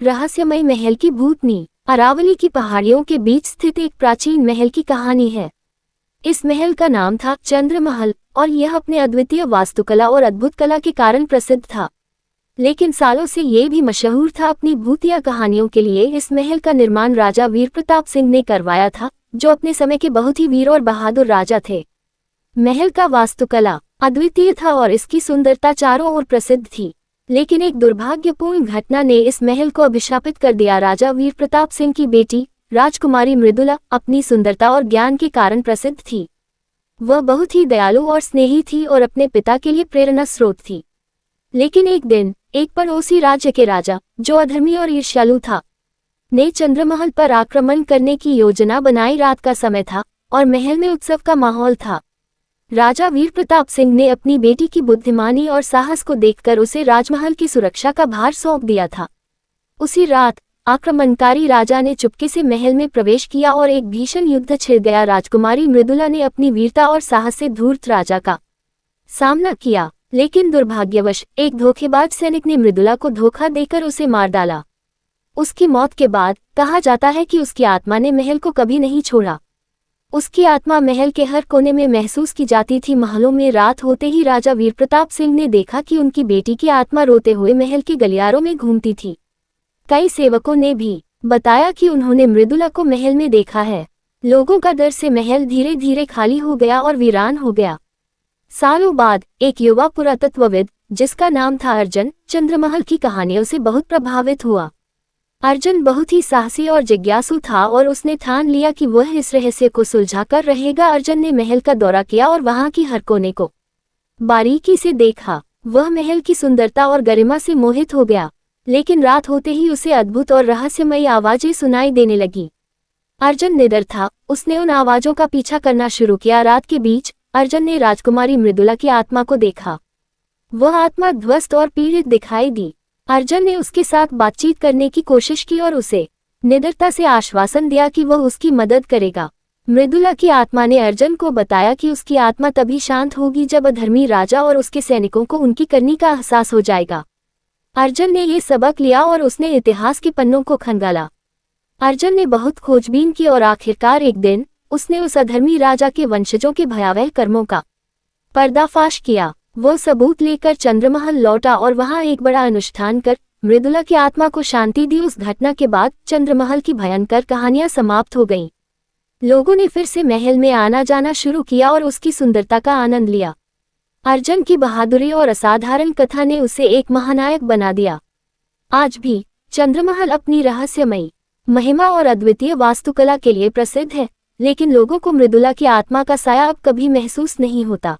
रहस्यमय महल की भूतनी। अरावली की पहाड़ियों के बीच स्थित एक प्राचीन महल की कहानी है। इस महल का नाम था चंद्रमहल और यह अपने अद्वितीय वास्तुकला और अद्भुत कला के कारण प्रसिद्ध था। लेकिन सालों से ये भी मशहूर था अपनी भूतिया कहानियों के लिए। इस महल का निर्माण राजा वीर प्रताप सिंह ने करवाया था, जो अपने समय के बहुत ही वीर और बहादुर राजा थे। महल का वास्तुकला अद्वितीय था और इसकी सुंदरता चारों ओर प्रसिद्ध थी। लेकिन एक दुर्भाग्यपूर्ण घटना ने इस महल को अभिशापित कर दिया। राजा वीर प्रताप सिंह की बेटी राजकुमारी मृदुला अपनी सुंदरता और ज्ञान के कारण प्रसिद्ध थी। वह बहुत ही दयालु और स्नेही थी और अपने पिता के लिए प्रेरणा स्रोत थी। लेकिन एक दिन एक पड़ोसी राज्य के राजा, जो अधर्मी और ईर्ष्यालु था, ने चंद्रमहल पर आक्रमण करने की योजना बनाई। रात का समय था और महल में उत्सव का माहौल था। राजा वीर प्रताप सिंह ने अपनी बेटी की बुद्धिमानी और साहस को देखकर उसे राजमहल की सुरक्षा का भार सौंप दिया था। उसी रात आक्रमणकारी राजा ने चुपके से महल में प्रवेश किया और एक भीषण युद्ध छिड़ गया। राजकुमारी मृदुला ने अपनी वीरता और साहस से धूर्त राजा का सामना किया, लेकिन दुर्भाग्यवश एक धोखेबाज सैनिक ने मृदुला को धोखा देकर उसे मार डाला। उसकी मौत के बाद कहा जाता है कि उसकी आत्मा ने महल को कभी नहीं छोड़ा। उसकी आत्मा महल के हर कोने में महसूस की जाती थी। महलों में रात होते ही राजा वीर प्रताप सिंह ने देखा कि उनकी बेटी की आत्मा रोते हुए महल के गलियारों में घूमती थी। कई सेवकों ने भी बताया कि उन्होंने मृदुला को महल में देखा है। लोगों का डर से महल धीरे धीरे खाली हो गया और वीरान हो गया। सालों बाद एक युवा पुरातत्वविद, जिसका नाम था अर्जुन, चंद्रमहल की कहानियों से बहुत प्रभावित हुआ। अर्जुन बहुत ही साहसी और जिज्ञासु था और उसने ठान लिया कि वह इस रहस्य को सुलझाकर रहेगा। अर्जुन ने महल का दौरा किया और वहां की हर कोने को बारीकी से देखा। वह महल की सुंदरता और गरिमा से मोहित हो गया। लेकिन रात होते ही उसे अद्भुत और रहस्यमयी आवाजें सुनाई देने लगी। अर्जुन निडर था, उसने उन आवाजों का पीछा करना शुरू किया। रात के बीच अर्जुन ने राजकुमारी मृदुला की आत्मा को देखा। वह आत्मा ध्वस्त और पीड़ित दिखाई दी। अर्जुन ने उसके साथ बातचीत करने की कोशिश की और उसे निडरता से आश्वासन दिया कि वह उसकी मदद करेगा। मृदुला की आत्मा ने अर्जुन को बताया कि उसकी आत्मा तभी शांत होगी जब अधर्मी राजा और उसके सैनिकों को उनकी करनी का एहसास हो जाएगा। अर्जुन ने ये सबक लिया और उसने इतिहास के पन्नों को खंगाला। अर्जुन ने बहुत खोजबीन की और आखिरकार एक दिन उसने उस अधर्मी राजा के वंशजों के भयावह कर्मों का पर्दाफाश किया। वो सबूत लेकर चंद्रमहल लौटा और वहां एक बड़ा अनुष्ठान कर मृदुला की आत्मा को शांति दी। उस घटना के बाद चंद्रमहल की भयंकर कहानियां समाप्त हो गईं। लोगों ने फिर से महल में आना जाना शुरू किया और उसकी सुंदरता का आनंद लिया। अर्जुन की बहादुरी और असाधारण कथा ने उसे एक महानायक बना दिया। आज भी चंद्रमहल अपनी रहस्यमयी महिमा और अद्वितीय वास्तुकला के लिए प्रसिद्ध है, लेकिन लोगों को मृदुला की आत्मा का साया अब कभी महसूस नहीं होता।